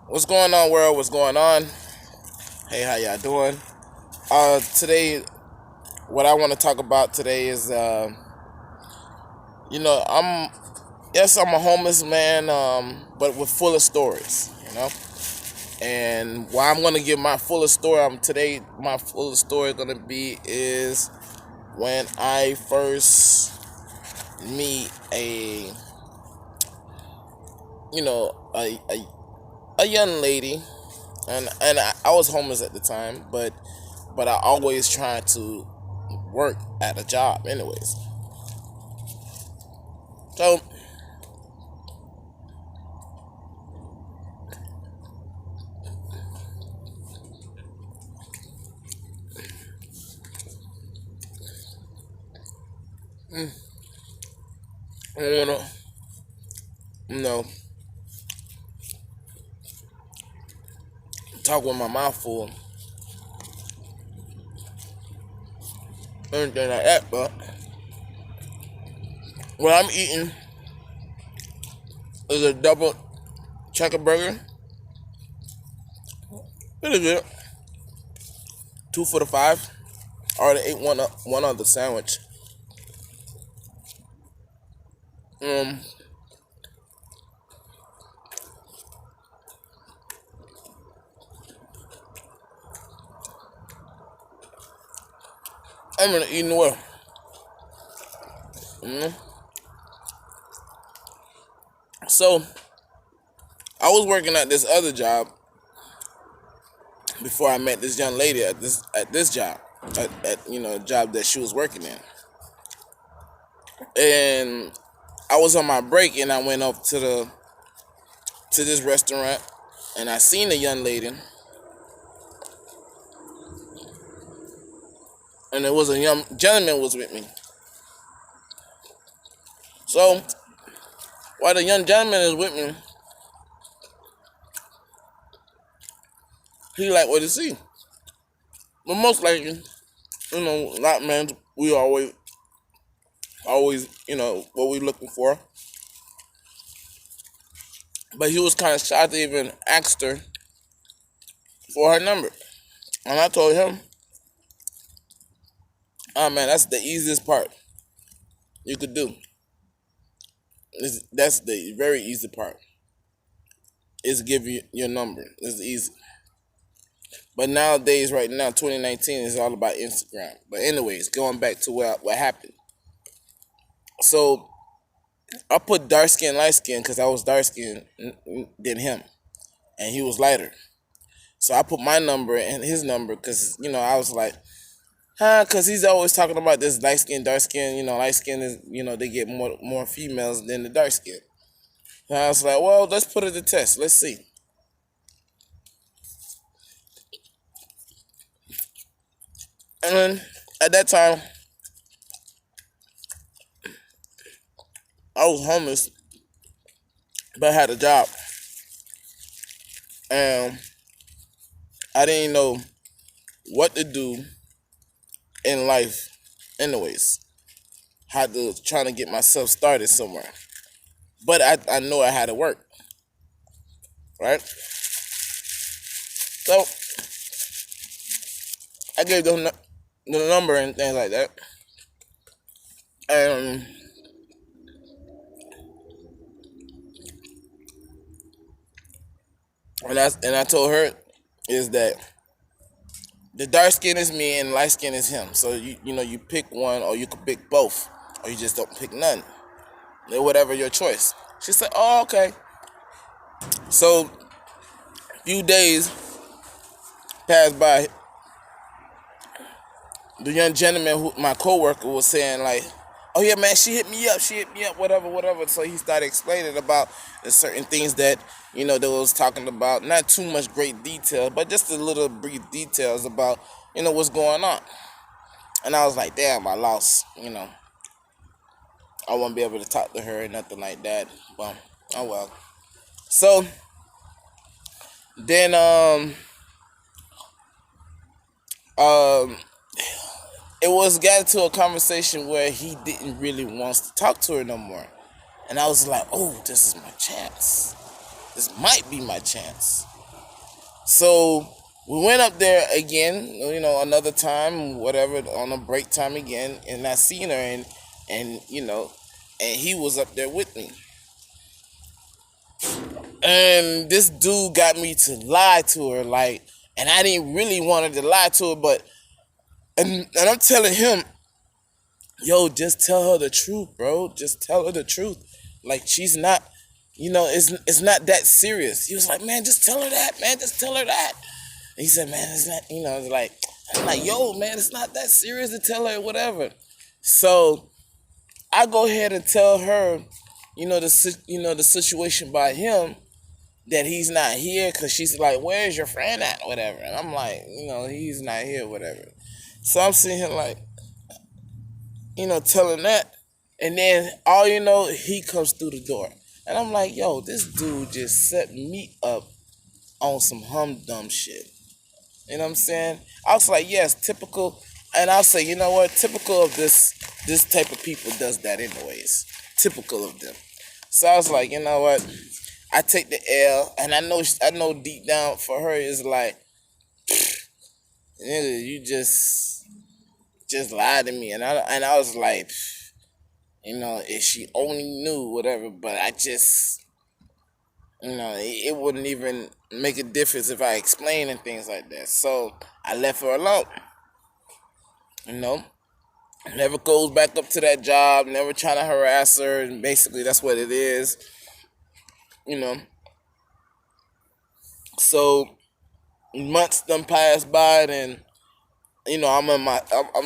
What's going on, world? What's going on? Hey, how y'all doing? Today, what I want to talk about today is, you know, I'm yes, I'm a homeless man, but with full of stories, And why I'm gonna give my fullest story, today, my fullest story gonna be is when I first meet you know, a, a, a young lady, and I was homeless at the time, but I always tried to work at a job, anyways. So, I wanna, you know, talk with my mouth full, anything like that. But what I'm eating is a double checker burger. Pretty good. 2 for the $5. I already ate one other sandwich. Um, I'm gonna eat well. Mm. So I was working at this other job before I met this young lady at this job, at a job that she was working in, and I was on my break and I went up to this restaurant and I seen a young lady, and there was a young gentleman was with me. So while the young gentleman is with me, he like what he see. But most likely, not men, we always, what we looking for. But he was kind of shy to even ask her for her number. And I told him, oh man, that's the easiest part you could do. That's the very easy part. Is give you your number. It's easy. But nowadays, right now, 2019 is all about Instagram. But anyways, going back to what happened. So I put dark skin, light skin because I was dark skin than him, and he was lighter. So I put my number and his number because I was like, huh, because he's always talking about this light skin, dark skin. Light skin is they get more females than the dark skin. And I was like, well, let's put it to test. Let's see. And then at that time, I was homeless, but I had a job, and I didn't know what to do in life. Anyways, had to trying to get myself started somewhere, but I know I had to work, right? So I gave them the number and things like that, and I told her is that the dark skin is me and light skin is him. So you pick one or you could pick both, or you just don't pick none. Whatever your choice. She said, "Oh, okay." So a few days passed by. The young gentleman, my coworker, was saying like, "Oh yeah, man, she hit me up, whatever, whatever." So he started explaining about the certain things that they was talking about. Not too much great detail, but just a little brief details about what's going on. And I was like, "Damn, I lost." I won't be able to talk to her or nothing like that. Well, oh well. So then um it was got into a conversation where he didn't really want to talk to her no more. And I was like, oh, this is my chance. This might be my chance. So we went up there again, another time, whatever, on a break time again, and I seen her, and he was up there with me. And this dude got me to lie to her, like, and I didn't really want to lie to her, but, and I'm telling him, yo, just tell her the truth, bro. Just tell her the truth. Like, she's not, it's not that serious. He was like, man, just tell her that, man. Just tell her that. And he said, man, it's not, it's like, I'm like, yo, man, it's not that serious to tell her whatever. So I go ahead and tell her, the situation by him, that he's not here, because she's like, where's your friend at, whatever. And I'm like, he's not here, whatever. So I'm sitting here like, telling that. And then all he comes through the door. And I'm like, yo, this dude just set me up on some humdum shit. You know what I'm saying? I was like, yes, typical. And I'll say, you know what? Typical of this type of people does that anyways. Typical of them. So I was like, you know what? I take the L, and I know deep down for her is like, nigga, you just lied to me, and I was like, if she only knew, whatever. But I just, it wouldn't even make a difference if I explained and things like that. So I left her alone. Never goes back up to that job. Never trying to harass her, and basically that's what it is. You know. So months done passed by, and I'm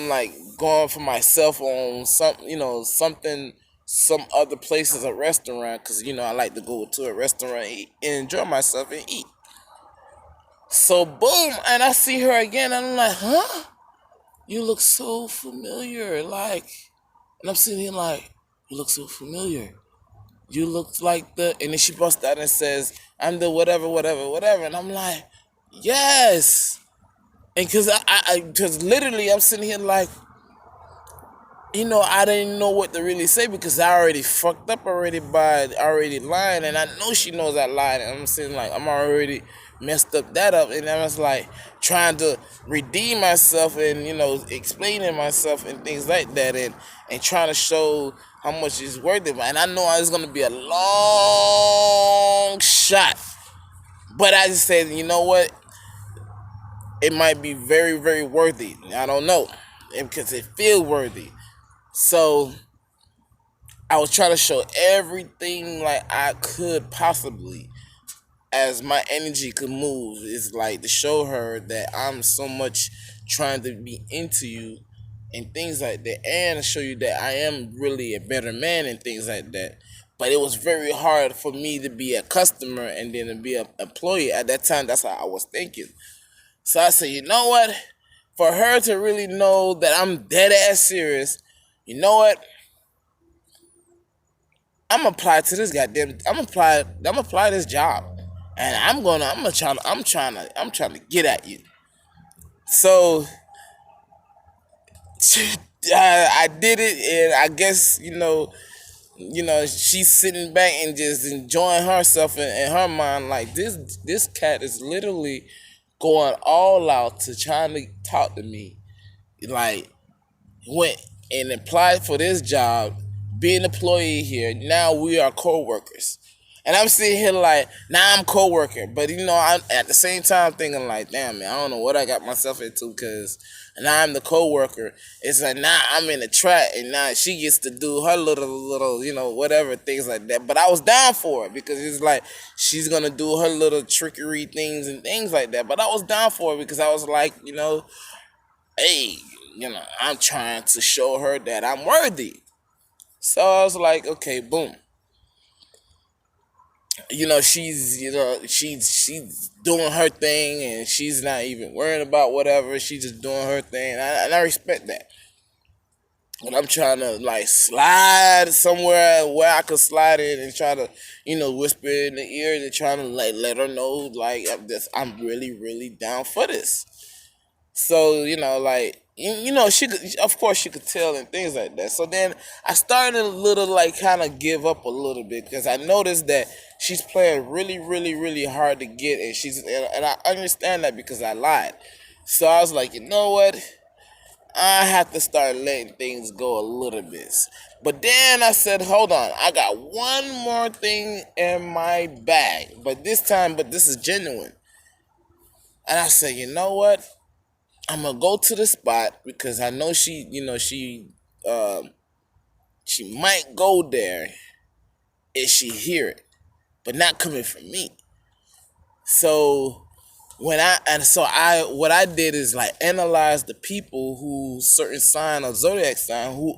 like going for myself on some other places, a restaurant, because I like to go to a restaurant, eat, and enjoy myself and eat. So boom, and I see her again, and I'm like, huh? You look so familiar, like, and I'm sitting here like, you look so familiar. You look like and then she busts out and says, I'm the whatever, whatever, whatever, and I'm like, yes. And because literally I'm sitting here like, I didn't know what to really say, because I already fucked up already by already lying, and I know she knows I lied, and I'm sitting like, I'm already messed that up, and I was like trying to redeem myself, and explaining myself and things like that, and trying to show how much it's worth it, and I know it's gonna be a long shot, but I just said, you know what, it might be very, very worthy. I don't know, because it feels worthy. So I was trying to show everything like I could possibly, as my energy could move. Is like to show her that I'm so much trying to be into you and things like that, and to show you that I am really a better man and things like that. But it was very hard for me to be a customer and then to be an employee at that time. That's how I was thinking. So I said, you know what? For her to really know that I'm dead ass serious, you know what? I'm apply to this goddamn. I'm apply this job, and I'm trying to get at you. So I did it, and I guess she's sitting back and just enjoying herself in her mind. Like, this cat is literally going all out to trying to talk to me. Like, went and applied for this job, be an employee here. Now we are co-workers. And I'm sitting here like, now I'm co-worker. But, I'm at the same time thinking like, damn, man, I don't know what I got myself into, because now I'm the co-worker. It's like, now I'm in the trap, and now she gets to do her little, whatever, things like that. But I was down for it, because it's like, she's going to do her little trickery things and things like that. But I was down for it, because I was like, hey, I'm trying to show her that I'm worthy. So I was like, okay, boom. She's doing her thing, and she's not even worrying about whatever. She's just doing her thing, and I respect that. And I'm trying to like slide somewhere where I could slide in and try to, whisper in the ear and trying to like let her know like I'm really, really down for this. So, like, she could, of course, she could tell and things like that. So then I started a little, like, kind of give up a little bit, because I noticed that she's playing really, really, really hard to get, and I understand that because I lied. So I was like, you know what? I have to start letting things go a little bit. But then I said, hold on, I got one more thing in my bag, but this is genuine. And I said, you know what? I'm gonna go to the spot because I know um, she might go there if she hear it, but not coming from me. So what I did is like analyze the people who certain sign or zodiac sign who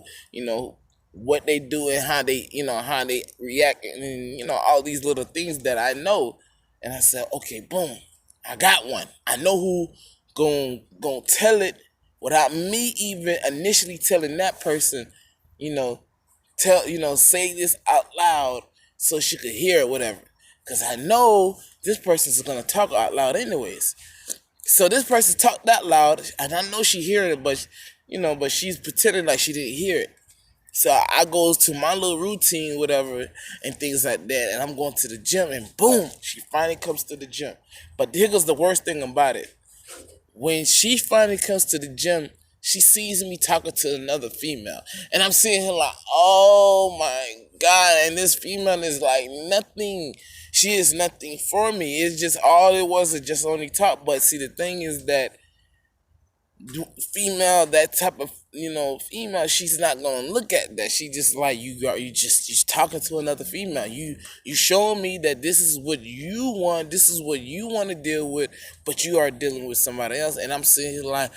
what they do and how they react and all these little things that I know, and I said, okay, boom, I got one. I know who gon' tell it without me even initially telling that person, you know, say this out loud so she could hear it, whatever. Cause I know this person's gonna talk out loud anyways. So this person talked that loud, and I know she hearing it, but she's pretending like she didn't hear it. So I goes to my little routine, whatever, and things like that, and I'm going to the gym, and boom, she finally comes to the gym. But here goes the worst thing about it. When she finally comes to the gym, she sees me talking to another female. And I'm seeing her like, oh my God. And this female is like nothing. She is nothing for me. It's just all it was is just only talk. But see, the thing is that female, that type of female, she's not gonna look at that. She just like you're talking to another female. You showing me that this is what you want, this is what you want to deal with, but you are dealing with somebody else. And I'm sitting here like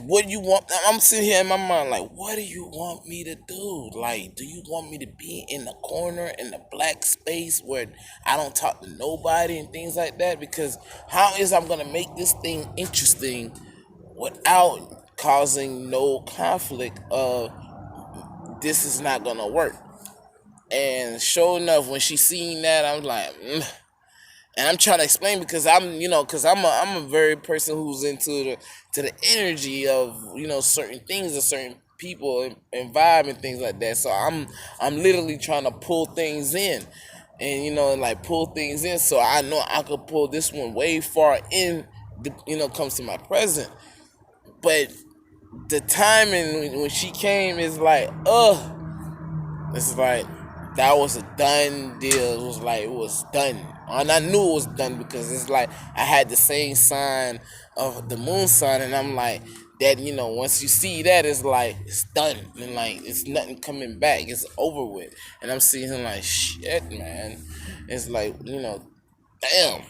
what do you want? I'm sitting here in my mind like, what do you want me to do? Like, do you want me to be in the corner in the black space where I don't talk to nobody and things like that? Because how is I'm gonna make this thing interesting without causing no conflict of this is not gonna work? And sure enough, when she seen that, I'm like, and I'm trying to explain because I'm a very person who's into the energy of certain things and certain people and vibe and things like that. So I'm literally trying to pull things in, and like pull things in. So I know I could pull this one way far in. Comes to my present, but the timing when she came is like, it's like that was a done deal. It was done. And I knew it was done because it's like I had the same sign of the moon sign, and I'm like that. Once you see that, it's like it's done, and like it's nothing coming back. It's over with. And I'm seeing him like shit, man. It's like damn.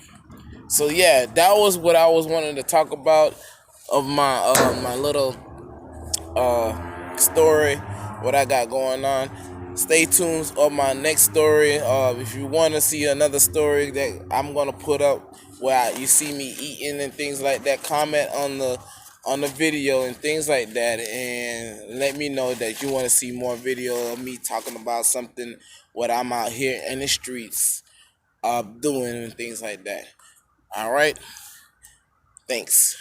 So yeah, that was what I was wanting to talk about of my little story, what I got going on. Stay tuned on my next story. If you want to see another story that I'm gonna put up where you see me eating and things like that, comment on the video and things like that, and let me know that you want to see more video of me talking about something what I'm out here in the streets doing and things like that. All right, thanks.